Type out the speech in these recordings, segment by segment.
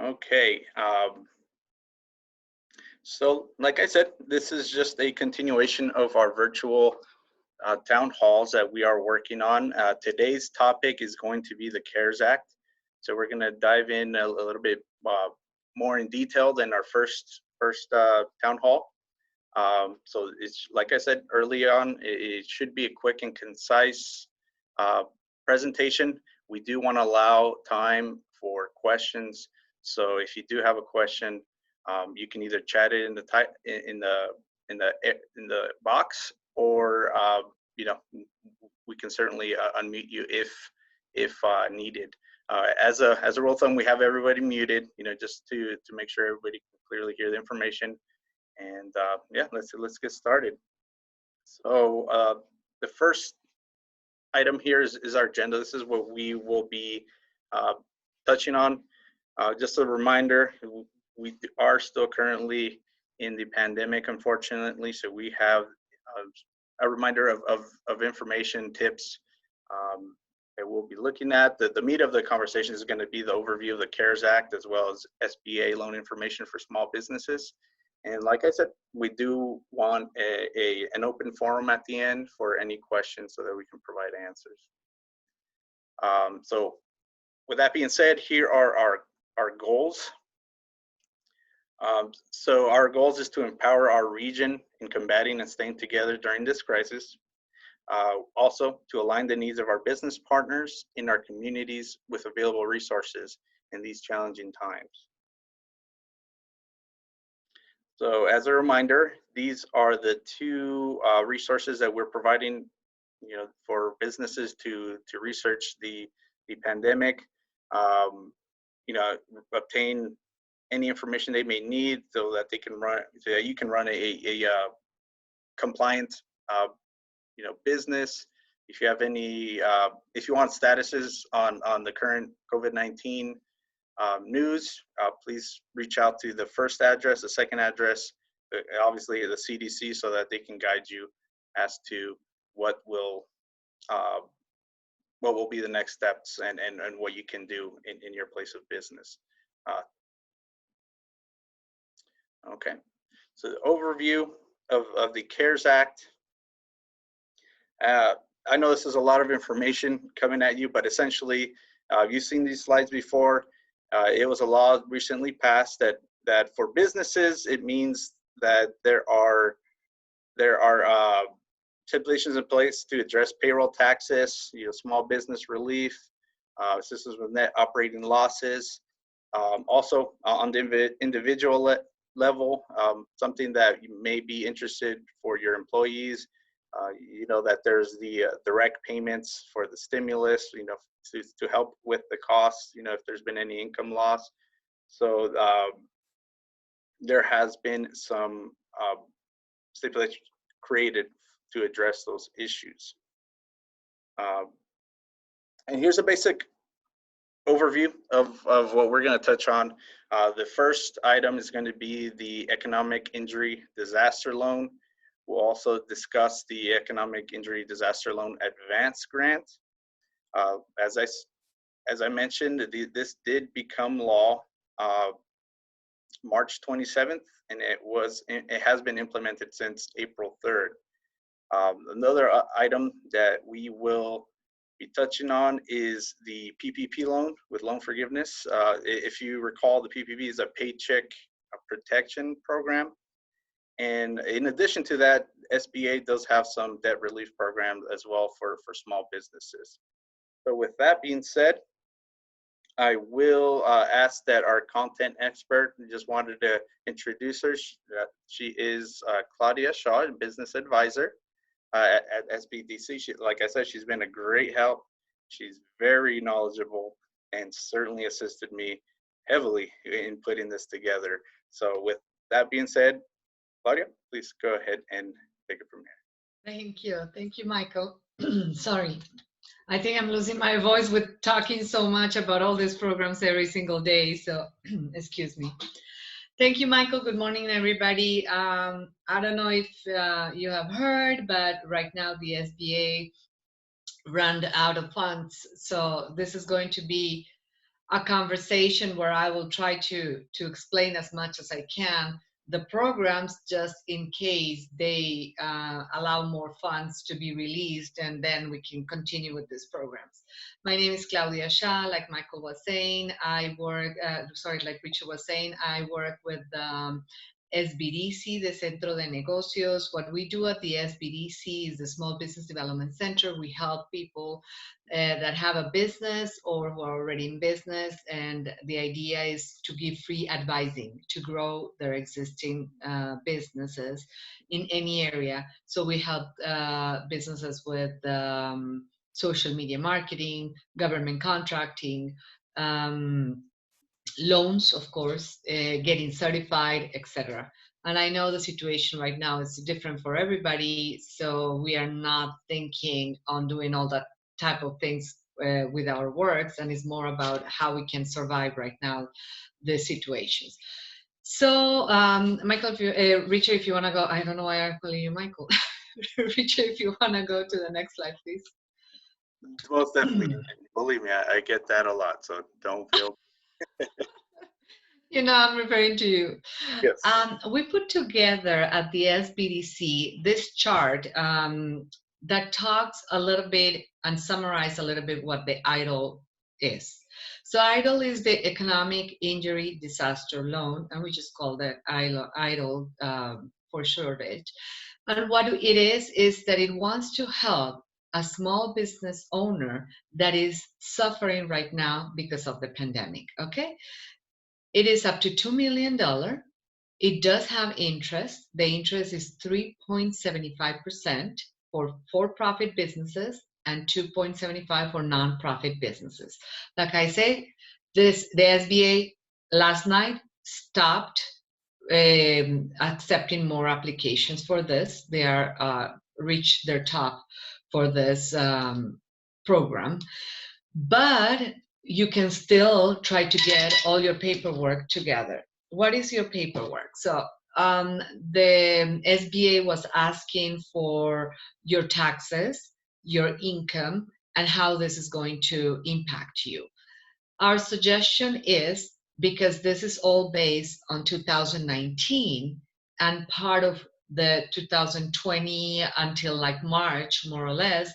Okay. So like I said, this is just a continuation of our virtual town halls that we are working on. Today's topic is going to be the CARES Act. So we're going to dive in a little bit more in detail than our first town hall. So it's like I said early on, it should be a quick and concise presentation. We do want to allow time for questions. So if you do have a question, you can either chat it in the box, or we can certainly unmute you if needed. As a rule of thumb, we have everybody muted, just to make sure everybody can clearly hear the information. And yeah, let's get started. So the first item here is our agenda. This is what we will be touching on. Just a reminder, we are still currently in the pandemic, unfortunately, so we have a reminder of information, tips that we'll be looking at. The meat of the conversation is going to be the overview of the CARES Act, as well as SBA loan information for small businesses. And like I said, we do want an open forum at the end for any questions so that we can provide answers. So with that being said, here are our goals. So our goals is to empower our region in combating and staying together during this crisis. Also, to align the needs of our business partners in our communities with available resources in these challenging times. So as a reminder, these are the two resources that we're providing, for businesses to research the pandemic, obtain any information they may need so that they can run, so that you can run a compliant, business. If you have any, if you want statuses on the current COVID-19 news, please reach out to the first address, the second address, obviously the CDC, so that they can guide you as to what will be the next steps and what you can do in your place of business. Okay, so the overview of the CARES Act. I know this is a lot of information coming at you, but essentially, you've seen these slides before. It was a law recently passed that for businesses, it means that there are stipulations in place to address payroll taxes, small business relief, assistance with net operating losses. Also, on the individual level, something that you may be interested for your employees, that there's the direct payments for the stimulus, to help with the costs, if there's been any income loss. So there has been some stipulations created to address those issues. And here's a basic overview of what we're going to touch on. The first item is going to be the Economic Injury Disaster Loan. We'll also discuss the Economic Injury Disaster Loan Advance Grant. As I mentioned, this did become law March 27th, and it has been implemented since April 3rd. Another item that we will be touching on is the PPP loan with loan forgiveness. If you recall, the PPP is a Paycheck Protection Program. And in addition to that, SBA does have some debt relief programs as well for small businesses. So with that being said, I will ask that our content expert, just wanted to introduce her. She is Claudia Shah, business advisor at SBDC. Like I said, she's been a great help. She's very knowledgeable and certainly assisted me heavily in putting this together. So with that being said, Claudia, please go ahead and take it from here. Thank you, Michael. Sorry, I think I'm losing my voice with talking so much about all these programs every single day, so excuse me. Thank you, Michael. Good morning, everybody. I don't know if you have heard, but right now the SBA ran out of funds, so this is going to be a conversation where I will try to explain as much as I can the programs, just in case they allow more funds to be released, and then we can continue with these programs. My name is Claudia Shah. Like Michael was saying, I work, like Richard was saying, I work with SBDC, the Centro de Negocios. What we do at the SBDC is the Small Business Development Center. We help people that have a business or who are already in business, and the idea is to give free advising to grow their existing businesses in any area. So we help businesses with social media marketing, government contracting, loans, of course, getting certified, etc. And I know the situation right now is different for everybody, so we are not thinking on doing all that type of things with our works, and it's more about how we can survive right now the situations. So, Michael, if you, Richard, if you want to go, I don't know why I'm calling you Michael. Richard, if you want to go to the next slide, please. Most definitely. Believe me, I get that a lot, so don't feel. You know, I'm referring to you. Yes. We put together at the SBDC this chart that talks a little bit and summarize a little bit what the EIDL is. So EIDL is the Economic Injury Disaster Loan, and we just call that EIDL for shortage. And what it is that it wants to help a small business owner that is suffering right now because of the pandemic, okay? It is up to $2 million. It does have interest. The interest is 3.75% for for-profit businesses and 2.75% for nonprofit businesses. Like I said, the SBA last night stopped accepting more applications for this. They are reached their top for this program, but you can still try to get all your paperwork together. What is your paperwork? So the SBA was asking for your taxes, your income, and how this is going to impact you. Our suggestion is, because this is all based on 2019 and part of the 2020 until like March, more or less,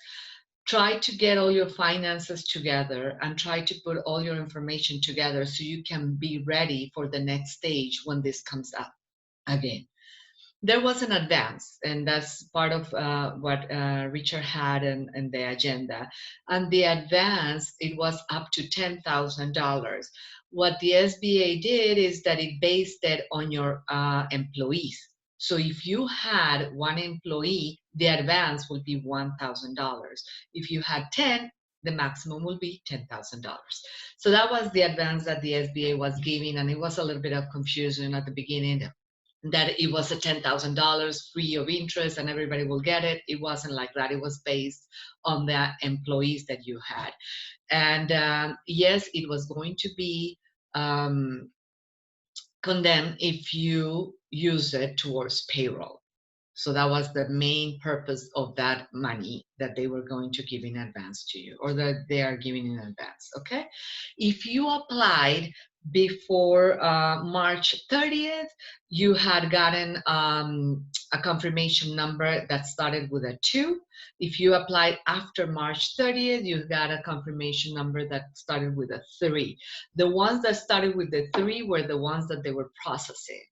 try to get all your finances together and try to put all your information together so you can be ready for the next stage when this comes up again. There was an advance, and that's part of what Richard had in the agenda. And the advance, it was up to $10,000. What the SBA did is that it based it on your employees. So if you had one employee, the advance would be $1,000. If you had 10, the maximum will be $10,000. So that was the advance that the SBA was giving, and it was a little bit of confusion at the beginning that it was a $10,000 free of interest and everybody will get it. It wasn't like that. It was based on the employees that you had. And yes, it was going to be condemned if you use it towards payroll. So that was the main purpose of that money that they were going to give in advance to you, or that they are giving in advance, okay? If you applied before March 30th, you had gotten a confirmation number that started with a 2. If you applied after March 30th, you got a confirmation number that started with a 3. The ones that started with the 3 were the ones that they were processing.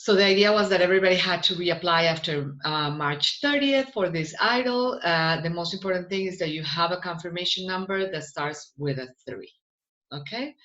So the idea was that everybody had to reapply after March 30th for this EIDL. The most important thing is that you have a confirmation number that starts with a 3, okay?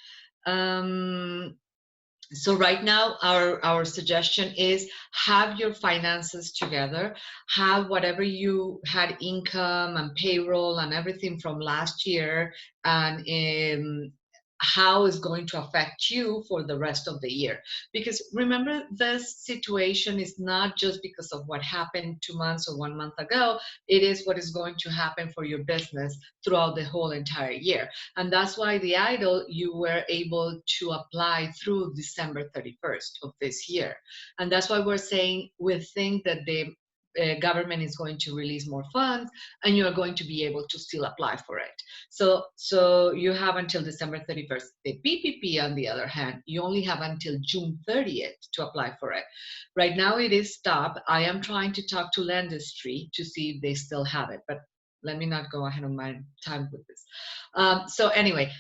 So right now, our suggestion is have your finances together, have whatever you had income and payroll and everything from last year, and how it's going to affect you for the rest of the year. Because remember, this situation is not just because of what happened 2 months or 1 month ago, it is what is going to happen for your business throughout the whole entire year. And that's why the EIDL, you were able to apply through December 31st of this year. And that's why we're saying we think that the government is going to release more funds, and you are going to be able to still apply for it. So you have until December 31st. The PPP, on the other hand, you only have until June 30th to apply for it. Right now it is stopped. I am trying to talk to Landistry to see if they still have it, but let me not go ahead of my time with this. So anyway,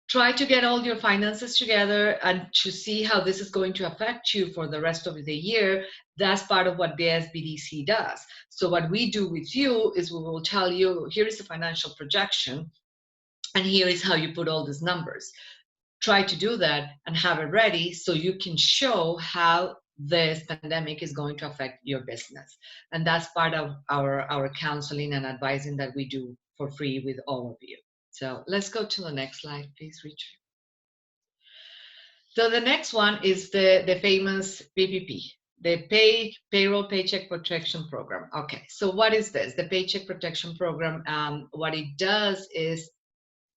try to get all your finances together and to see how this is going to affect you for the rest of the year. That's part of what the SBDC does. So what we do with you is we will tell you, here is a financial projection, and here is how you put all these numbers. Try to do that and have it ready so you can show how this pandemic is going to affect your business. And that's part of our counseling and advising that we do for free with all of you. So let's go to the next slide, please, Richard. So the next one is the famous PPP, the Payroll Paycheck Protection Program. Okay, so what is this? The Paycheck Protection Program, what it does is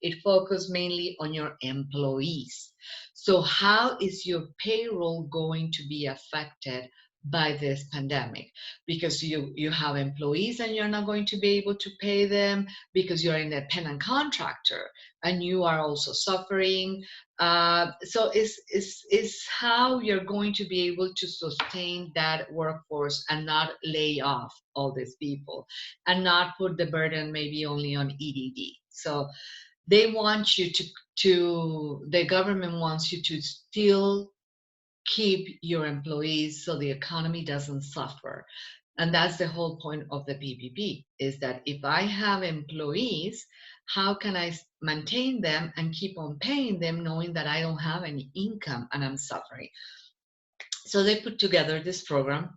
it focuses mainly on your employees. So how is your payroll going to be affected by this pandemic? Because you have employees and you're not going to be able to pay them because you're an independent contractor and you are also suffering. So it's how you're going to be able to sustain that workforce and not lay off all these people and not put the burden maybe only on EDD. So they want you the government wants you to still keep your employees so the economy doesn't suffer. And that's the whole point of the PPP, is that if I have employees, how can I maintain them and keep on paying them knowing that I don't have any income and I'm suffering? So they put together this program.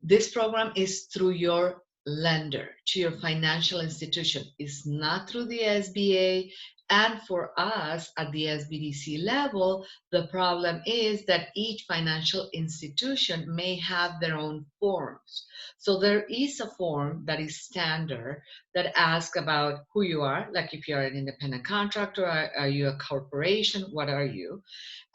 This program is through your lender, to your financial institution. It's not through the SBA. And for us at the SBDC level, the problem is that each financial institution may have their own forms. So there is a form that is standard that asks about who you are, like if you're an independent contractor, are you a corporation, what are you?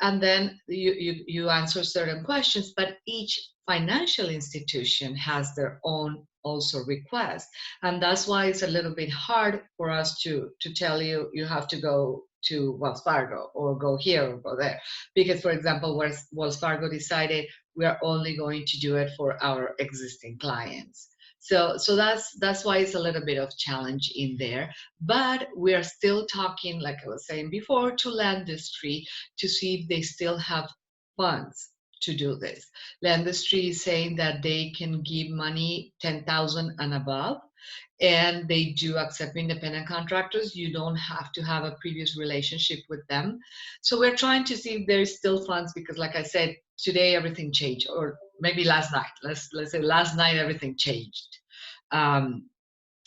And then you answer certain questions, but each financial institution has their own also request. And that's why it's a little bit hard for us to tell you, you have to go to Wells Fargo or go here or go there. Because, for example, Wells Fargo decided we are only going to do it for our existing clients. So that's why it's a little bit of challenge in there. But we are still talking, like I was saying before, to Landistry to see if they still have funds to do this. Landistry is saying that they can give money 10,000 and above, and they do accept independent contractors. You don't have to have a previous relationship with them. So we're trying to see if there's still funds, because like I said, today everything changed, or maybe last night. Let's say last night everything changed. And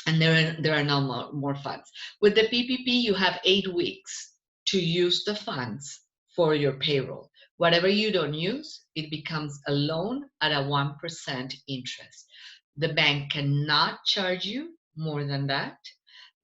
there are now more funds. With the PPP, you have 8 weeks to use the funds for your payroll. Whatever you don't use, it becomes a loan at a 1% interest. The bank cannot charge you more than that.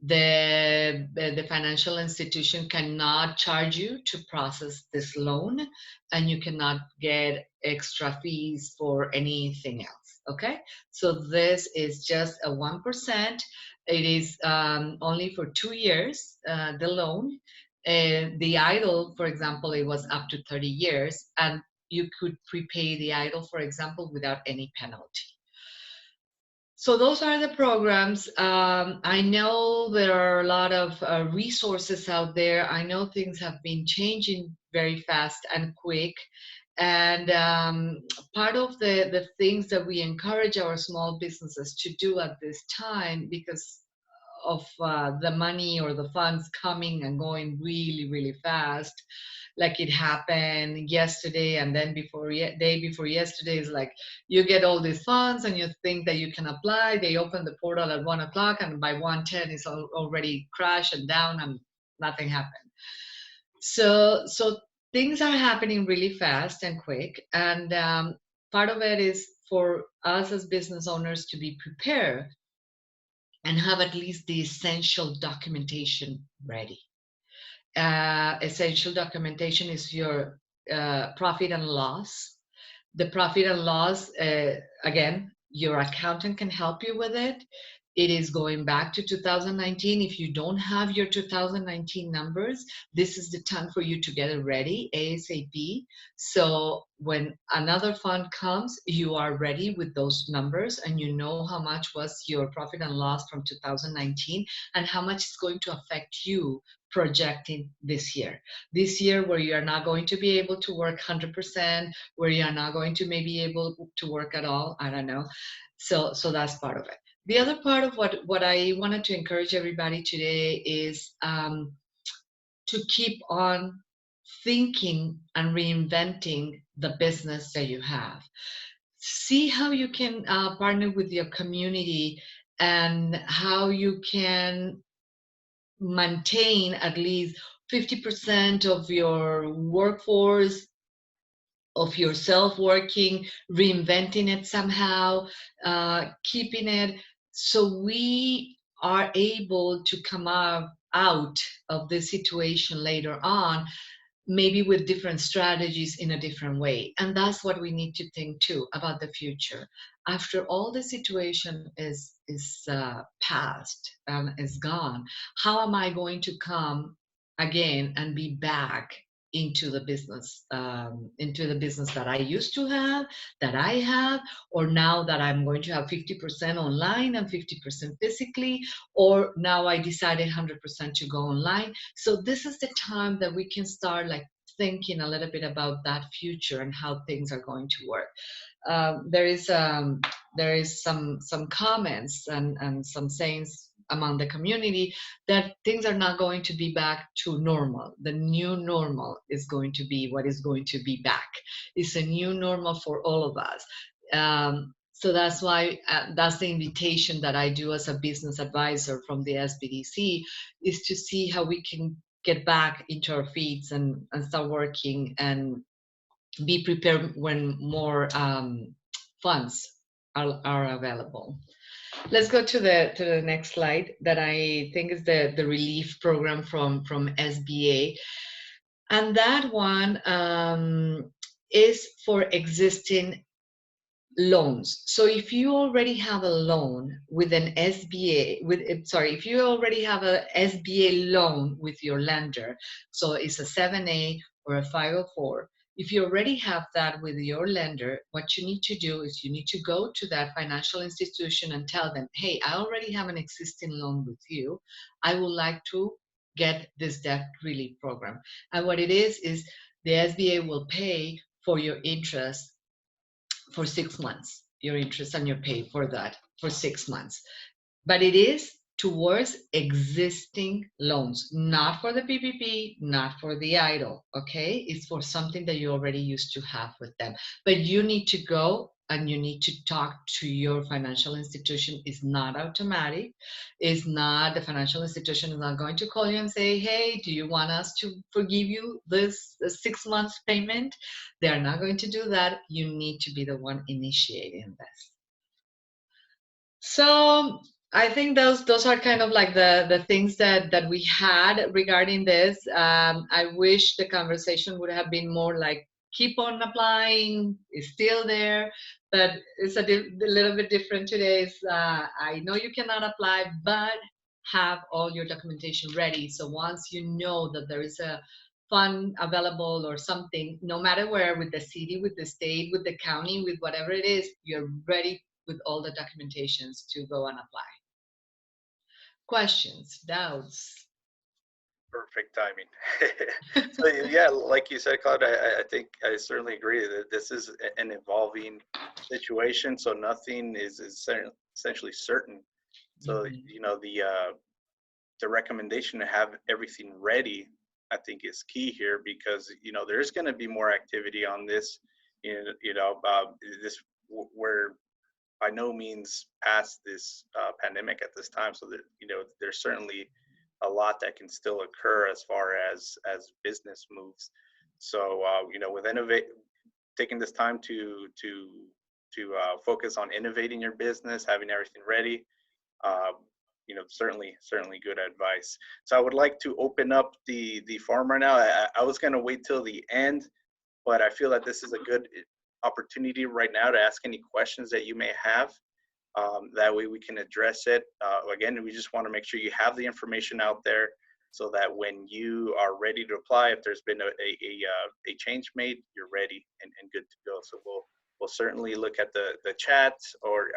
The financial institution cannot charge you to process this loan, and you cannot get extra fees for anything else. Okay, so this is just a 1%. It is only for 2 years, the loan. The idle, for example, it was up to 30 years, and you could prepay the idle, for example, without any penalty. So those are the programs. I know there are a lot of resources out there. I know things have been changing very fast and quick. And part of the things that we encourage our small businesses to do at this time, because of the money or the funds coming and going really, really fast, like it happened yesterday, and then day before yesterday is like you get all these funds and you think that you can apply. They open the portal at 1 o'clock, and by 1:10 it's already crashed and down and nothing happened. So things are happening really fast and quick, and part of it is for us as business owners to be prepared and have at least the essential documentation ready. Essential documentation is your profit and loss. The profit and loss, again, Your accountant can help you with it. It is going back to 2019. If you don't have your 2019 numbers, this is the time for you to get it ready ASAP. So when another fund comes, you are ready with those numbers and you know how much was your profit and loss from 2019 and how much it's going to affect you projecting this year. This year where you are not going to be able to work 100%, where you are not going to maybe able to work at all, I don't know. So that's part of it. The other part of what I wanted to encourage everybody today is to keep on thinking and reinventing the business that you have. See how you can partner with your community and how you can maintain at least 50% of your workforce of yourself working, reinventing it somehow, keeping it so we are able to come out of this situation later on, maybe with different strategies in a different way. And that's what we need to think too about the future. After all the situation is past and is gone, how am I going to come again and be back into the business that I used to have, that I have, or now that I'm going to have 50% online and 50% physically, or now I decided 100% to go online. So this is the time that we can start like thinking a little bit about that future and how things are going to work. There is some comments and some sayings among the community that things are not going to be back to normal. The new normal is going to be what is going to be back. It's a new normal for all of us. So that's why that's the invitation that I do as a business advisor from the SBDC, is to see how we can get back into our feet and start working and be prepared when more funds are available. Let's go to the next slide that I think is the relief program from SBA. And that one is for existing loans. So if you already have a loan with an SBA, if you already have a SBA loan with your lender, so it's a 7A or a 504, if you already have that with your lender, what you need to do is you need to go to that financial institution and tell them, hey, I already have an existing loan with you. I would like to get this debt relief program. And what it is the SBA will pay for your interest for 6 months, your interest and your pay for that for 6 months. But it is towards existing loans, not for the PPP, not for the idle, okay? It's for something that you already used to have with them. But you need to go and you need to talk to your financial institution. It's not automatic. It's not, the financial institution is not going to call you and say, hey, do you want us to forgive you this 6 months payment? They are not going to do that. You need to be the one initiating this. So I think those are kind of like the things that we had regarding this. I wish the conversation would have been more like keep on applying, it's still there, but it's a little bit different today. I know you cannot apply, but have all your documentation ready. So once you know that there is a fund available or something, no matter where, with the city, with the state, with the county, with whatever it is, you're ready with all the documentations to go and apply. Questions, doubts? Perfect timing. So yeah, like you said, Claudia, I think I certainly agree that this is an evolving situation. So nothing is essentially certain. So you know the recommendation to have everything ready, I think, is key here, because you know there's going to be more activity on this. This we're by no means past this pandemic at this time, so that there's certainly a lot that can still occur as far as business moves. So with taking this time to focus on innovating your business, having everything ready, certainly good advice. So I would like to open up the forum right now. I was going to wait till the end, but I feel that this is a good opportunity right now to ask any questions that you may have. That way we can address it. Again, we just want to make sure you have the information out there so that when you are ready to apply, if there's been a change made, you're ready and good to go. So we'll certainly look at the chat, or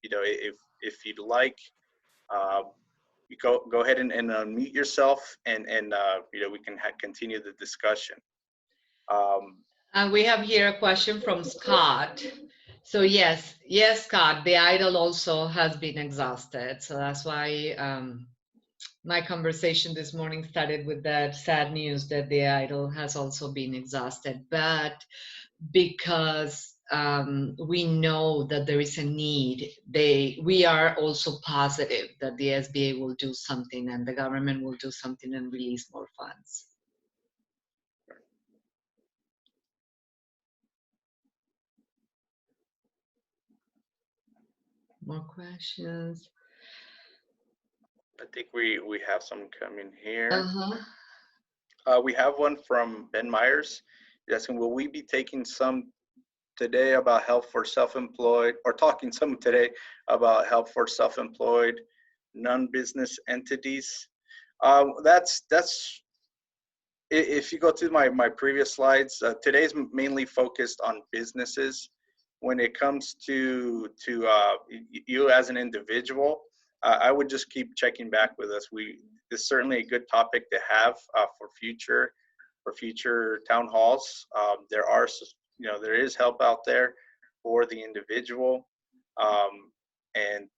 you know, if you'd like, you go ahead and unmute yourself, and you know, we can continue the discussion. And we have here a question from Scott. So yes, Scott, the idol also has been exhausted. So that's why my conversation this morning started with that sad news that the idol has also been exhausted. But because we know that there is a need, we are also positive that the SBA will do something and the government will do something and release more funds. More questions? I think we have some coming here. Uh-huh. We have one from Ben Myers. He's asking, will we be taking some today about help for self-employed, or talking some today about help for self-employed non-business entities? That's if you go to my previous slides, today's mainly focused on businesses. When it comes to you as an individual, I would just keep checking back with us. It's certainly a good topic to have for future town halls. There is help out there for the individual, and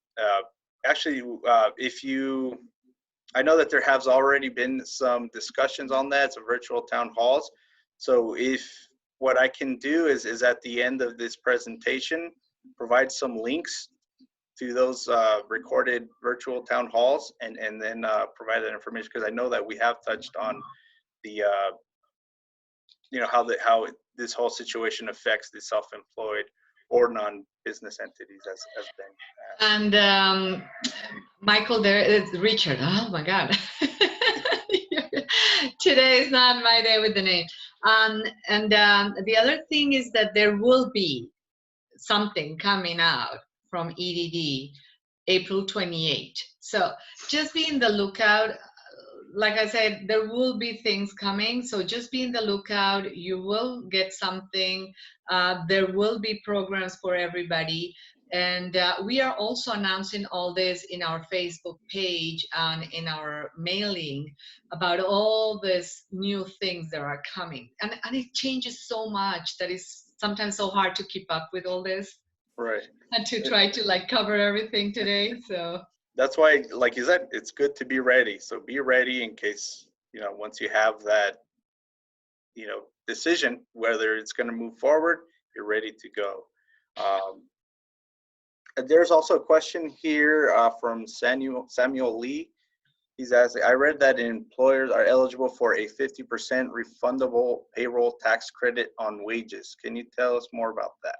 actually, I know that there has already been some discussions on that. It's a virtual town halls. So what I can do is at the end of this presentation, provide some links to those recorded virtual town halls, and then provide that information, because I know that we have touched on the how this whole situation affects the self-employed or non-business entities as been. And Michael, there is Richard. Oh my God. Today is not my day with the name. And the other thing is that there will be something coming out from EDD April 28th. So just be in the lookout. Like I said, there will be things coming. So just be in the lookout. You will get something. There will be programs for everybody. And we are also announcing all this in our Facebook page and in our mailing about all these new things that are coming. And it changes so much that it's sometimes so hard to keep up with all this. Right. And to try to cover everything today. So that's why, like you said, it's good to be ready. So be ready in case, once you have that, decision, whether it's going to move forward, you're ready to go. There's also a question here from Samuel Lee. He's asking, I read that employers are eligible for a 50% refundable payroll tax credit on wages. Can you tell us more about that?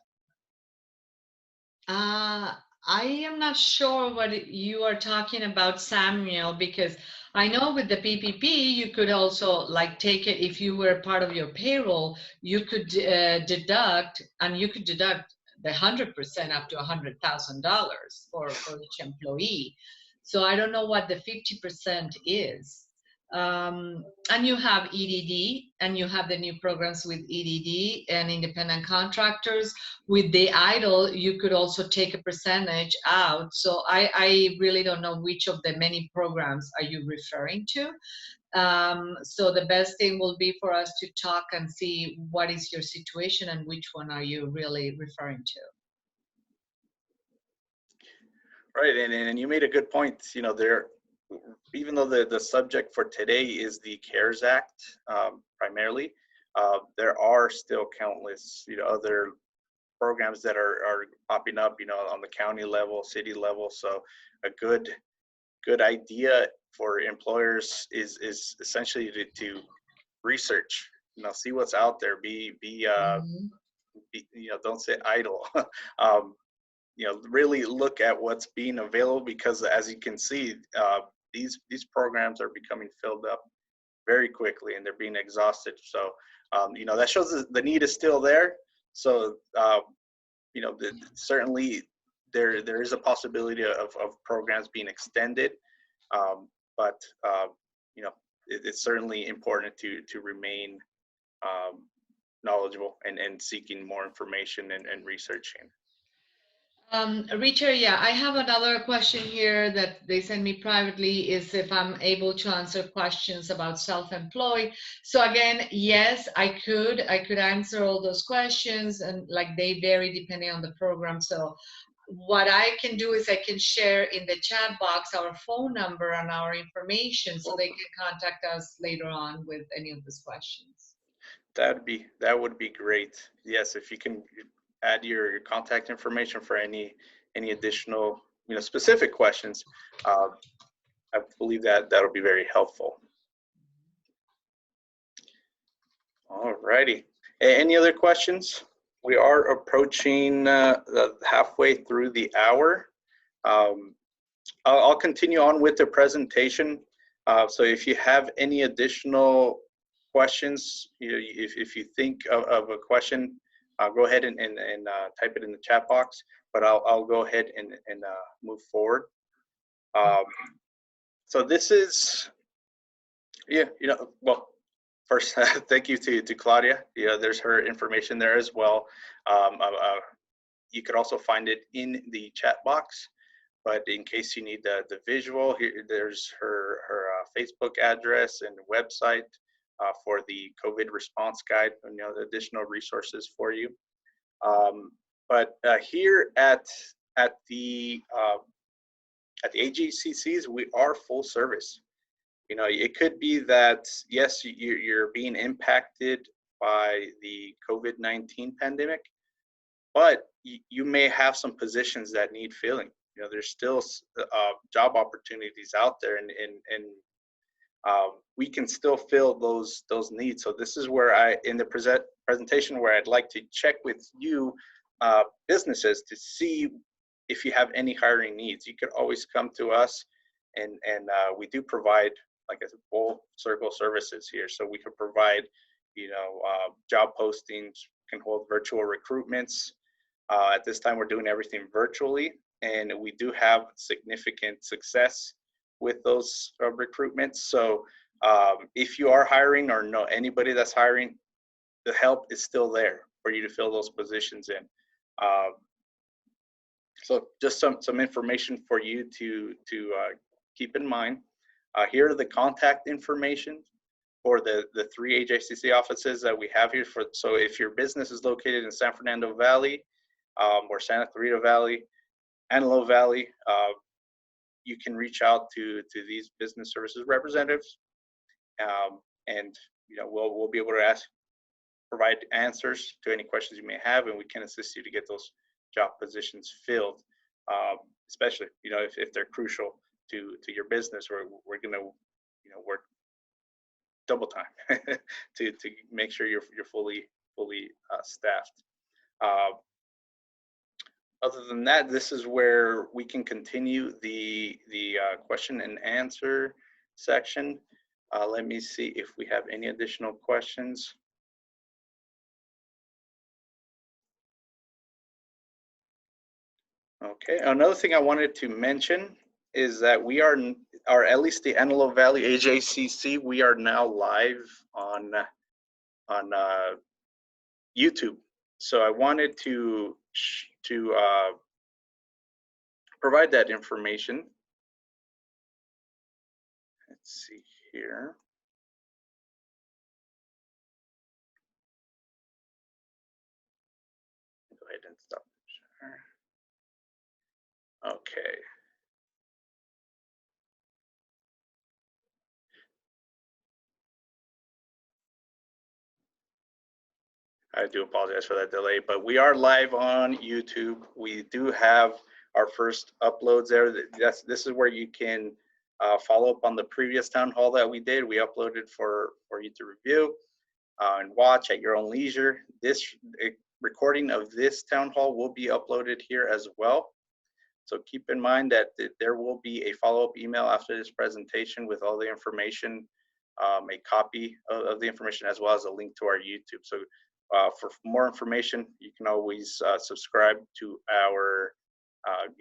I am not sure what you are talking about, Samuel, because I know with the PPP, you could also take it if you were part of your payroll, you could deduct, and you could deduct the 100% up to $100,000 for each employee. So I don't know what the 50% is. And you have EDD, and you have the new programs with EDD and independent contractors. With the idle, you could also take a percentage out. So I really don't know which of the many programs are you referring to. So the best thing will be for us to talk and see what is your situation and which one are you really referring to. Right, and you made a good point. Even though the subject for today is the CARES Act primarily, there are still countless other programs that are popping up on the county level, city level. So a good idea for employers is essentially to research, see what's out there, don't sit idle. Really look at what's being available, because as you can see, these programs are becoming filled up very quickly and they're being exhausted. So, that shows the need is still there. So, certainly there is a possibility of programs being extended, but it's certainly important to remain knowledgeable and seeking more information and researching. Richard, yeah, I have another question here that they send me privately, is if I'm able to answer questions about self-employed. So again, yes, I could answer all those questions, and like they vary depending on the program. So what I can do is I can share in the chat box our phone number and our information so they can contact us later on with any of these questions. That would be great. Yes, if you can add your contact information for any additional specific questions, I believe that'll be very helpful. All righty. Any other questions? We are approaching halfway through the hour. I'll continue on with the presentation. So if you have any additional questions, if you think of a question, go ahead and type it in the chat box. But I'll go ahead and move forward. So this is, well, first, thank you to Claudia. There's her information there as well. You could also find it in the chat box. But in case you need the visual, there's her Facebook address and website for the COVID response guide, the additional resources for you. But here at the AJCCs, we are full service. It could be that, yes, you're being impacted by the COVID-19 pandemic, but you may have some positions that need filling. There's still job opportunities out there, and we can still fill those needs. So this is where in the presentation, where I'd like to check with you, businesses, to see if you have any hiring needs. You could always come to us, and we do provide, like I said, full circle services here. So we can provide, job postings, can hold virtual recruitments. At this time, we're doing everything virtually, and we do have significant success with those recruitments. So if you are hiring or know anybody that's hiring, the help is still there for you to fill those positions in. So just some information for you to keep in mind. Here are the contact information for the 3 AJCC offices that we have here. So if your business is located in San Fernando Valley, or Santa Clarita Valley, Antelope Valley, you can reach out to these business services representatives, and we'll be able to provide answers to any questions you may have, and we can assist you to get those job positions filled, especially if they're crucial to your business. We're going to work double time to make sure you're fully staffed. Other than that, this is where we can continue the question and answer section. Let me see if we have any additional questions. Okay, another thing I wanted to mention is that we are at least the Antelope Valley AJCC, we are now live on YouTube. So I wanted to provide that information. Let's see here. Go ahead and stop. Sure. Okay. I do apologize for that delay, but we are live on YouTube. We do have our first uploads there. This is where you can follow up on the previous town hall that we did. We uploaded for you to review and watch at your own leisure. This recording of this town hall will be uploaded here as well. So keep in mind that there will be a follow-up email after this presentation with all the information, a copy of the information, as well as a link to our YouTube. So For more information, you can always subscribe to our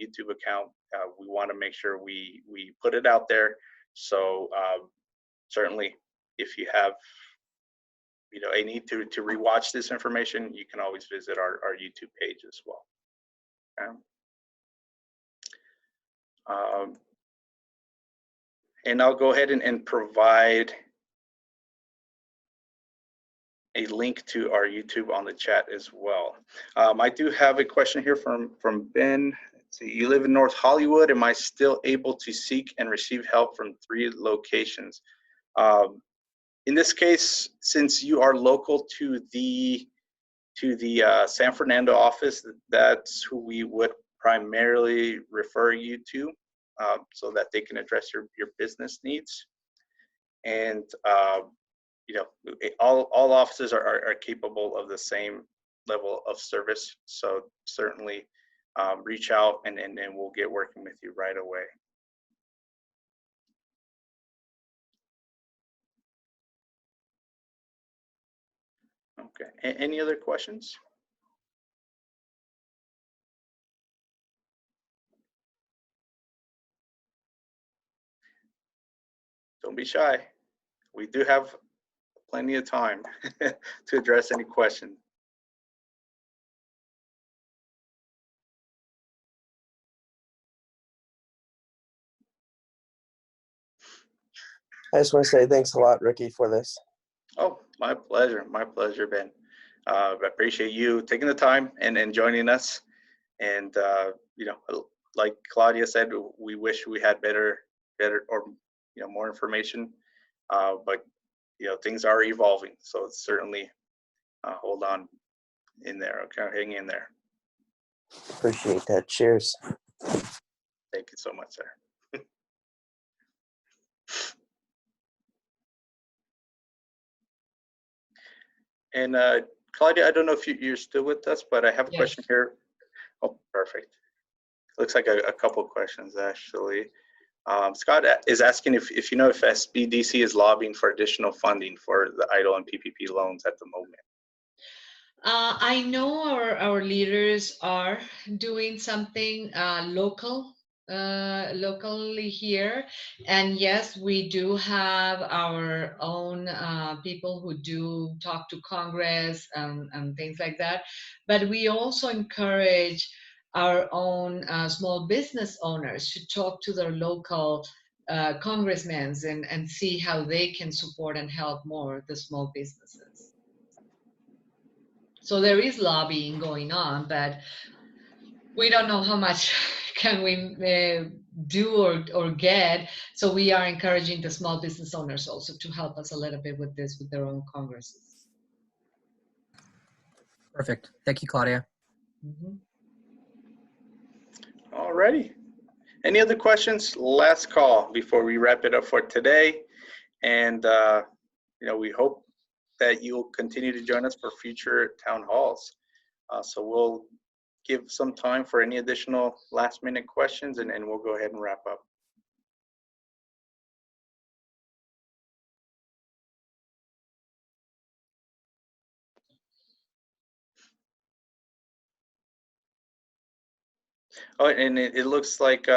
YouTube account. We want to make sure we put it out there. So certainly, if you have a need to rewatch this information, you can always visit our YouTube page as well. Okay. And I'll go ahead and provide a link to our YouTube on the chat as well. I do have a question here from Ben. Let's see, you live in North Hollywood. Am I still able to seek and receive help from 3 locations? In this case, since you are local to the San Fernando office, that's who we would primarily refer you to, so that they can address your business needs. And all offices are capable of the same level of service. So certainly reach out and we'll get working with you right away. Okay, any other questions? Don't be shy. We do have plenty of time to address any questions. I just want to say thanks a lot, Ricky, for this. Oh, my pleasure, Ben. I appreciate you taking the time and joining us. And like Claudia said, we wish we had better or more information. But things are evolving, so it's certainly hold on in there. Okay, hang in there. Appreciate that. Cheers. Thank you so much, sir. And Claudia, I don't know if you're still with us, but I have a question here. Oh, perfect. Looks like a couple of questions actually. Scott is asking if you know if SBDC is lobbying for additional funding for the EIDL and PPP loans at the moment. I know our leaders are doing something locally here, and yes, we do have our own people who do talk to Congress and things like that, but we also encourage our own small business owners to talk to their local congressmen and see how they can support and help more the small businesses. So there is lobbying going on, but we don't know how much can we do or get. So we are encouraging the small business owners also to help us a little bit with this, with their own congresses. Perfect. Thank you, Claudia. Mm-hmm. All righty. Any other questions? Last call before we wrap it up for today. And we hope that you'll continue to join us for future town halls. So we'll give some time for any additional last minute questions and we'll go ahead and wrap up. Oh, and it looks like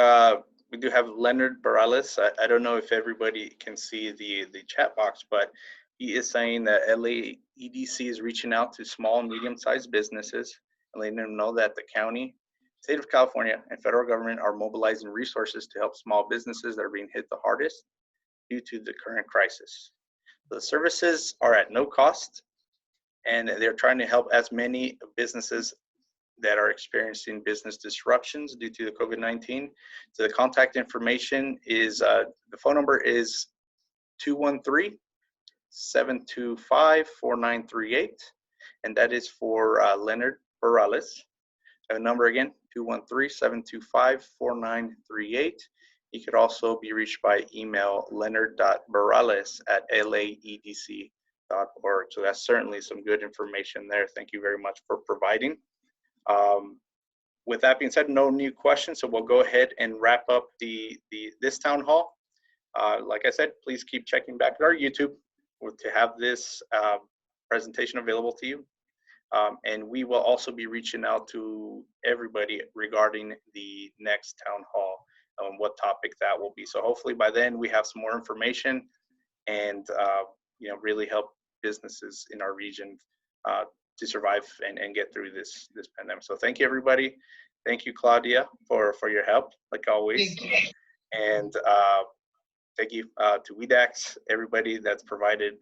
we do have Leonard Barales. I don't know if everybody can see the chat box, but he is saying that LAEDC is reaching out to small and medium-sized businesses and letting them know that the county, state of California, and federal government are mobilizing resources to help small businesses that are being hit the hardest due to the current crisis. The services are at no cost, and they're trying to help as many businesses that are experiencing business disruptions due to the COVID-19. So the contact information is, the phone number is 213-725-4938, and that is for Leonard Barales. The number again, 213-725-4938. You could also be reached by email leonard.barales@laedc.org. So that's certainly some good information there. Thank you very much for providing. With that being said, no new questions, so we'll go ahead and wrap up this town hall. Like I said, please keep checking back at our YouTube to have this presentation available to you. And we will also be reaching out to everybody regarding the next town hall, what topic that will be. So hopefully by then we have some more information and really help businesses in our region to survive and get through this pandemic. So thank you, everybody. Thank you, Claudia, for your help, like always. Thank you. And thank you to WEDAX, everybody that's provided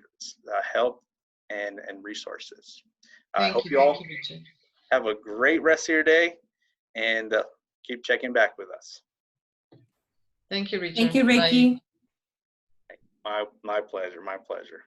help and resources. I hope you all Richard. have a great rest of your day and keep checking back with us. Thank you, Richard. Thank you, Ricky. Bye. My pleasure. My pleasure.